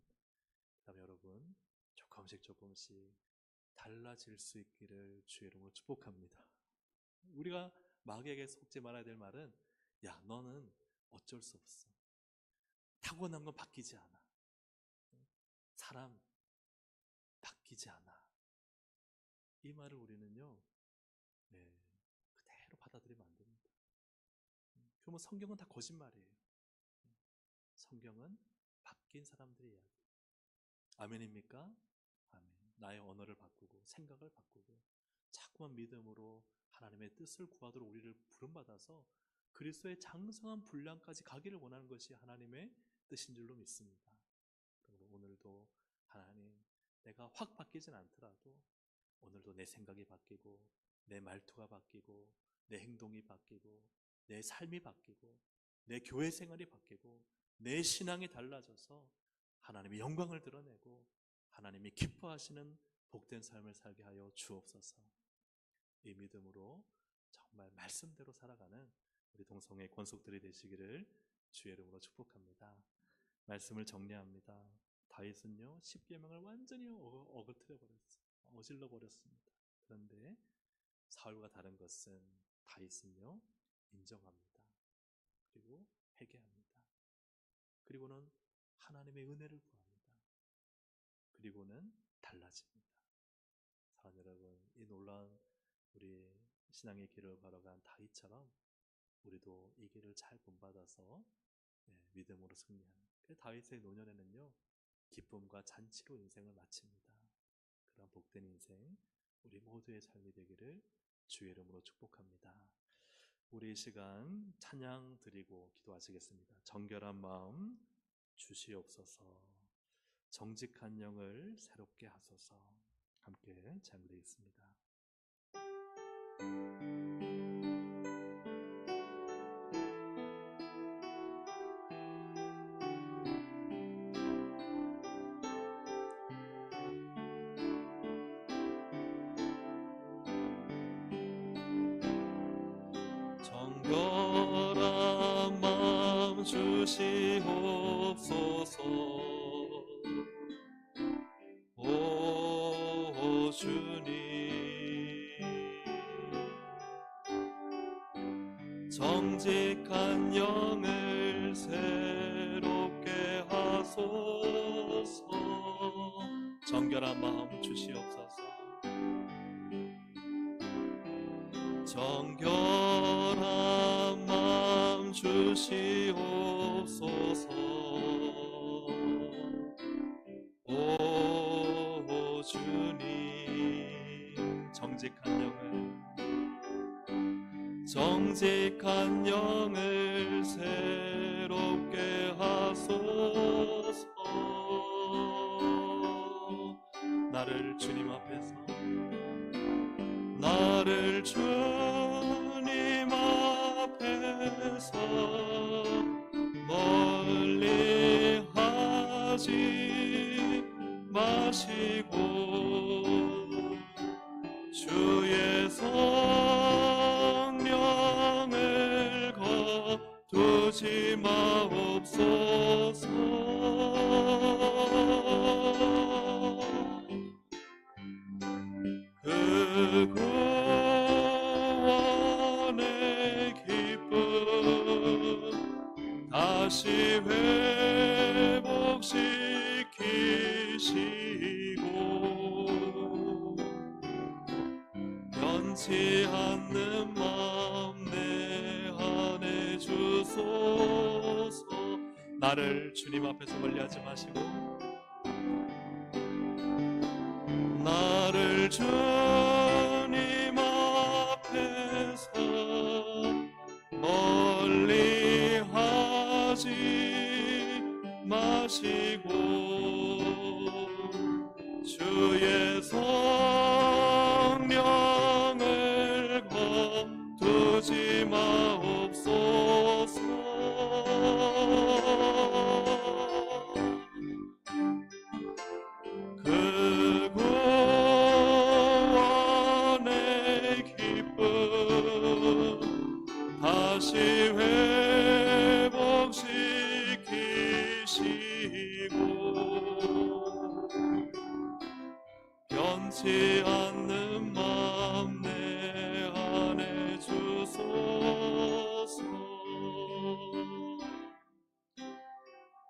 그다음에 여러분 조금씩 달라질 수 있기를 주의 이름으로 축복합니다. 우리가 마귀에게 속지 말아야 될 말은, 야 너는 어쩔 수 없어, 타고난 건 바뀌지 않아, 사람 바뀌지 않아, 이 말을 우리는요 그대로 받아들이면 안 됩니다. 그러면 성경은 다 거짓말이에요. 성경은 바뀐 사람들의 이야기. 아멘입니까? 아멘. 나의 언어를 바꾸고 생각을 바꾸고 자꾸만 믿음으로 하나님의 뜻을 구하도록 우리를 부름받아서 그리스도의 장성한 분량까지 가기를 원하는 것이 하나님의 뜻인 줄로 믿습니다. 그리고 오늘도 하나님, 내가 확 바뀌진 않더라도 오늘도 내 생각이 바뀌고 내 말투가 바뀌고 내 행동이 바뀌고 내 삶이 바뀌고 내 교회 생활이 바뀌고 내 신앙이 달라져서 하나님의 영광을 드러내고 하나님이 기뻐하시는 복된 삶을 살게 하여 주옵소서. 이 믿음으로 정말 말씀대로 살아가는 우리 동성애 권속들이 되시기를 주의 이름으로 축복합니다. 말씀을 정리합니다. 다윗은요 10계명을 완전히 어질러 버렸습니다. 그런데 사울과 다른 것은 다윗은요 인정합니다. 그리고 회개합니다. 그리고는 하나님의 은혜를 구합니다. 그리고는 달라집니다. 사랑하는 여러분, 이 놀라운 우리 신앙의 길을 걸어간 다윗처럼 우리도 이 길을 잘 본받아서 믿음으로 승리하는, 다윗의 노년에는요 기쁨과 잔치로 인생을 마칩니다. 그런 복된 인생 우리 모두의 삶이 되기를 주의 이름으로 축복합니다. 우리 이 시간 찬양 드리고 기도하시겠습니다. 정결한 마음 주시옵소서, 정직한 영을 새롭게 하소서. 함께 찬양드리겠습니다. 정결한 마음 주시옵소서. 오 주님, 정직한 영을 새롭게 하소서. 정결한 마음 주시옵소서. 정결한 마음 주시옵소서. 오 주님, 정직한 영을 새롭게 하소서. 나를 주님 앞에서 멀리 하지 마시고 주의 성령을 거두지 마옵소서. 그 구원의 기쁨 다시 회복시키시고 변치 않는 마음 내 안에 주소서. 나를 주님 앞에서 멀리하지 마시고 나를 주님 앞에서 멀리하지 마시고 주의 성령을 거두지 마옵소서. 그 구원의 기쁨 다시 회복시키시고 변치 않는 마음 내 안에 주소서.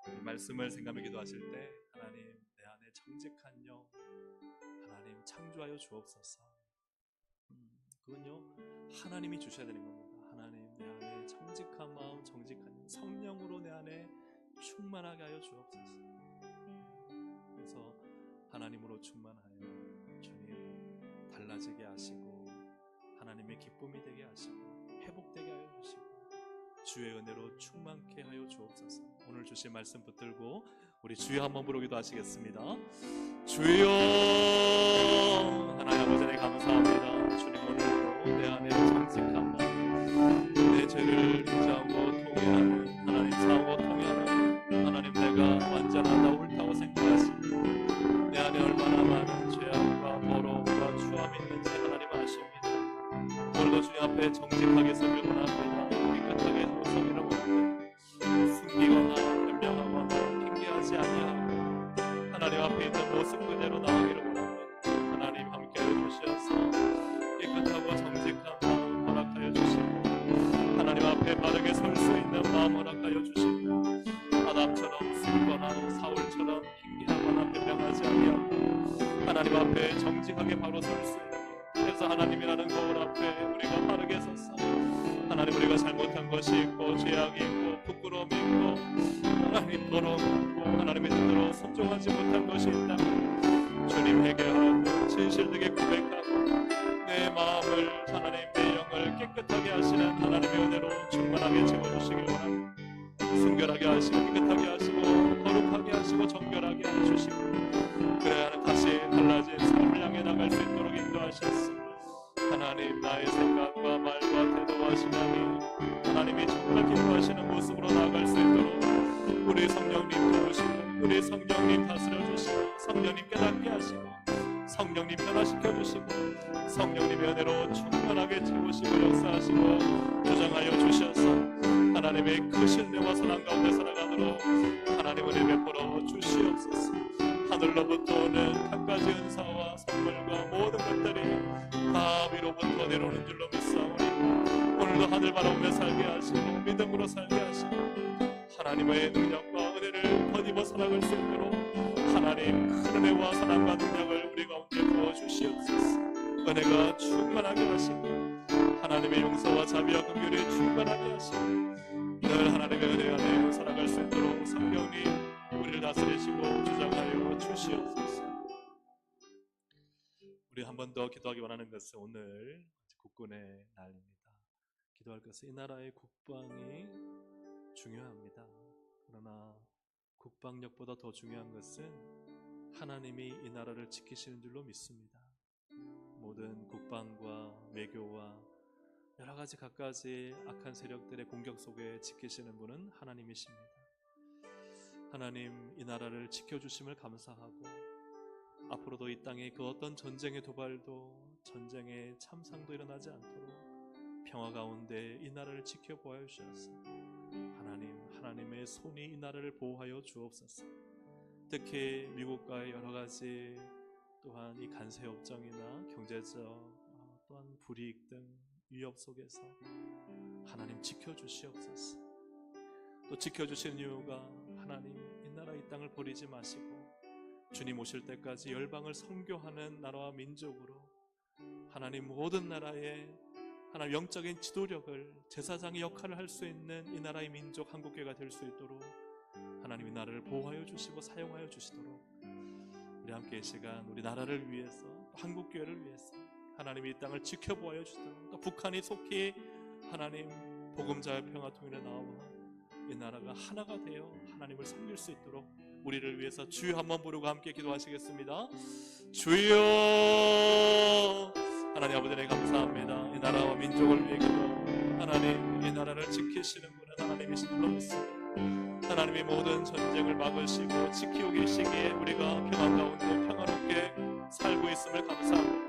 이 말씀을 생각하며 기도하실 때 하나님 내 안에 정직한 영 하나님 창조하여 주옵소서. 그건요 하나님이 주셔야 되는 겁니다. 하나님 내 안에 정직한 마음 정직한 성령으로 내 안에 충만하게 하여 주옵소서. 그래서 하나님으로 충만하여 주님 달라지게 하시고 하나님의 기쁨이 되게 하시고 회복되게 하여 주시고 주의 은혜로 충만케 하여 주옵소서. 오늘 주신 말씀 붙들고 우리 주여 한번 부르기도 하시겠습니다. 주여. 하나님 아버지 감사합니다. 주님 오늘도 내 안에 정직한 마음 내 죄를 인정하고 통회하는 하나님 사하고 통회하는 하나님 내가 완전하다 옳다고 생각하십니다. 내 안에 얼마나 많은 죄악과 더러움과 추함이 있는지 하나님 아십니다. 오늘도 주님 앞에 정직하게 서기를 원합니다. 깨끗하게 서기를 원합니다. 숨기거나 변명하거나 핑계하지 아니하고 하나님 앞에 있는 모습 그대로 나오기를 원합니다. 하나님 함께하여 주셔서 깨끗하고 정직한 마음 허락하여 주시고 하나님 앞에 바르게 설 수 있는 마음 허락하여 주시고 아담처럼 숨거나 사울처럼 핑계하거나 변명하지 아니하고 하나님 앞에 정직하게 바로 설 수 있는 그래서 하나님이라는 거울 앞에 우리가 바르게 서서 하나님 우리가 잘못한 것이 있고 죄악이 있고 부끄러움이 있고 하나님 더러움이 있고 하나님의 뜻대로 순종하지 못한 것이 있다면 주님 회개하고 진실되게 고백하고 내 마음을 하나님 내 영을 깨끗하게 하시는 하나님의 은혜로 충만하게 채워주시길 원합니다. 순결하게 하시고 깨끗하게 하시고 거룩하게 하시고 정결하게 해주시고 그래야 다시 달라진 삶을 향해 나갈 수 있도록 인도하셨습니다. 하나님 나의 생각과 말과 태도와 신앙이 하나님이 정말 기뻐하시는 모습으로 나아갈 수 있도록 우리 성령님 도우시고 우리 성령님 다스려 주시고 성령님 깨닫게 하시고 성령님 변화시켜 주시고 성령님의 은혜로 충만하게 채우시고 역사하시고 조정하여 주셔서 하나님의 크신 은혜와 사랑 가운데 살아가도록 하나님 은혜 베풀어 주시옵소서. 하늘로부터 오는 갖가지 은사와 선물과 모든 것들이 다 위로부터 내려오는 줄로 믿사오니 오늘도 하늘 바라보며 살게 하시고 믿음으로 살게 하시고 하나님의 능력과 은혜를 덧입어 살아갈 수 있도록 하나님 큰 은혜와 사랑과 능력을 우리 가운데 부어주시옵소서. 은혜가 충만하게 하시고 하나님의 용서와 자비와 긍휼이 충만하게 하시고 늘 하나님의 은혜 안에 살아갈 수 있도록 성령님 우리를 다스리시고 주장하여 주시옵소서. 우리 한 번 더 기도하기 원하는 것은 오늘 국군의 날입니다. 기도할 것은 이 나라의 국방이 중요합니다. 그러나 국방력보다 더 중요한 것은 하나님이 이 나라를 지키시는 줄로 믿습니다. 모든 국방과 외교와 여러 가지 갖가지 악한 세력들의 공격 속에 지키시는 분은 하나님이십니다. 하나님, 이 나라를 지켜주심을 감사하고 앞으로도 이 땅에 그 어떤 전쟁의 도발도 전쟁의 참상도 일어나지 않도록 평화 가운데 이 나라를 지켜보아 주셔서 하나님의 손이 이 나라를 보호하여 주옵소서. 특히 미국과의 여러 가지 또한 이 간세협정이나 경제적 또한 불이익 등 위협 속에서 하나님 지켜주시옵소서. 또 지켜주시는 이유가 하나님, 이 나라 이 땅을 버리지 마시고 주님 오실 때까지 열방을 선교하는 나라와 민족으로 하나님 모든 나라에 하나님 영적인 지도력을, 제사장의 역할을 할 수 있는 이 나라의 민족 한국교회가 될 수 있도록 하나님이 나라를 보호하여 주시고 사용하여 주시도록 우리 함께 이 시간 우리 나라를 위해서, 한국교회를 위해서 하나님이 이 땅을 지켜보아여 주시도록, 또 북한이 속히 하나님 복음자의 평화 통일에 나와 이 나라가 하나가 되어 하나님을 섬길 수 있도록 우리를 위해서 주여 한번 부르고 함께 기도하시겠습니다. 주여. 하나님 아버지, 네 감사합니다. 이 나라와 민족을 위해 기도, 하나님 이 나라를 지키시는 분은 하나님이신 줄 믿습니다. 하나님이 모든 전쟁을 막으시고 지키고 계시기에 우리가 평안 가운데 평화롭게 살고 있음을 감사합니다.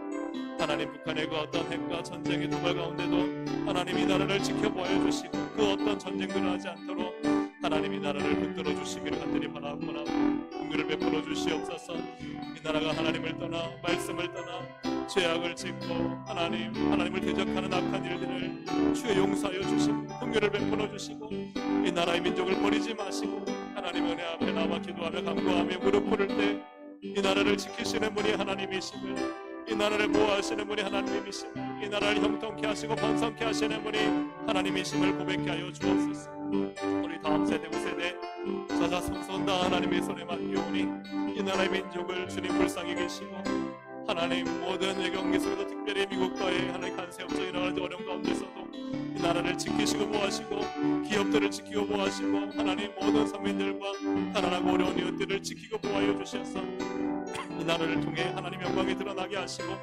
하나님, 북한의 그 어떤 핵과 전쟁의 도발 가운데도 하나님 이 나라를 지켜보아 주시고 그 어떤 전쟁들을 하지 않도록 하나님 이 나라를 붙들어 주시기를 간절히 바라옵고나 긍휼을 베풀어 주시옵소서. 이 나라가 하나님을 떠나 말씀을 떠나 죄악을 짓고 하나님을 대적하는 악한 일들을 주의 용서하여 주시고 긍휼을 베풀어 주시고 이 나라의 민족을 버리지 마시고 하나님 은혜 앞에 나와 기도하며 간구하며 무릎 꿇을 때 이 나라를 지키시는 분이 하나님이시고 이 나라를 보호하시는 분이 하나님이시고 이 나라를 형통케 하시고 번성케 하시는 분이 하나님이심을 고백케 하여 주옵소서. 우리 다음 세대 후세대 자자손손 다 하나님의 손에 맡기오니 이 나라의 민족을 주님 불쌍히 계시고 하나님 모든 외경계 속에서 특별히 미국과의 하나님 간세협정이 일어나는 어려운 가운데서도 이 나라를 지키시고 보호하시고 기업들을 지키고 보호하시고 하나님 모든 서민들과 가난하고 어려운 이웃들을 지키고 보호하여 주셔서 이 나라를 통해 하나님 영광이 드러나게 하시고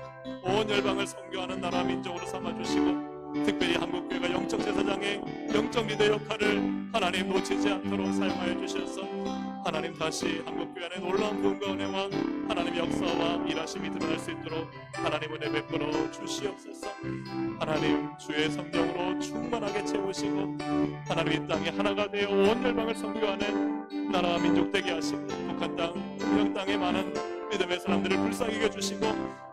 온 열방을 선교하는 나라 민족으로 삼아주시고 특별히 한국교회가 영적 제사장의 영적 리더 역할을 하나님 놓치지 않도록 사용하여 주셔서 하나님 다시 한국교회 안에 놀라운 부흥과 은혜와 하나님의 역사와 일하심이 드러날 수 있도록 하나님 은혜 베풀어 주시옵소서. 하나님 주의 성령으로 충만하게 채우시고 하나님 이 땅에 하나가 되어 온 열방을 선교하는 나라와 민족 되게 하시고 북한 땅, 동양 땅에 많은 믿음의 사람들을 불쌍히 여겨주시고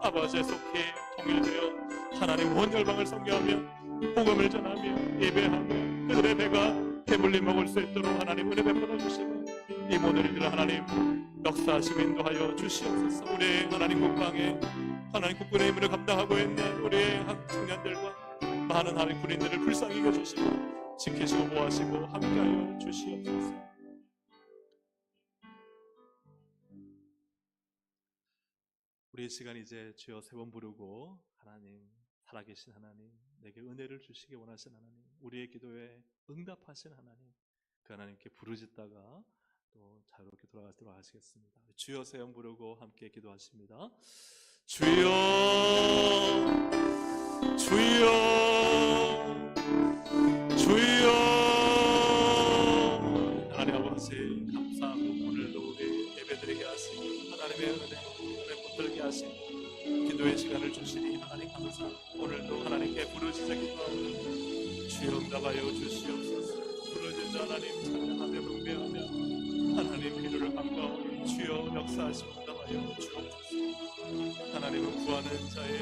아버지의 속히 통일되어 하나님 온 열방을 선교하며 복음을 전하며 예배하며 그들의 배가 배불리 먹을 수 있도록 하나님 은혜 베풀어 주시고 이 모든 일들을 하나님 역사하시고 인도하여 주시옵소서. 우리의 하나님 국방에 하나님 국군의 임무를 감당하고 있는 우리의 청년들과 많은 하나님 군인들을 불쌍히 여겨주시고 지키시고 보호하시고 함께하여 주시옵소서. 우리의 시간 이제 주여 세 번 부르고 하나님, 살아계신 하나님, 내게 은혜를 주시기 원하신 하나님, 우리의 기도에 응답하신 하나님, 그 하나님께 부르짖다가 또 자유롭게 돌아가도록 하시겠습니다. 주여 세 번 부르고 함께 기도하십니다. 주여, 주여, 주여. 하나님 아버지 감사하고 오늘도 우리 예배드리게 하시고 하나님의 은혜 붙들게 하시고 기도의 시간을 주시니 하나님 감사합니다. 오늘도 하나님께 부르짖어 기도하며 주여 응답하여 주시옵소서. 부르짖어 하나님 찬양하며 경배하며 하나님 필요를 간구하오니 주여 역사하시고 응답하여 주옵소서. 하나님은 구하는 자의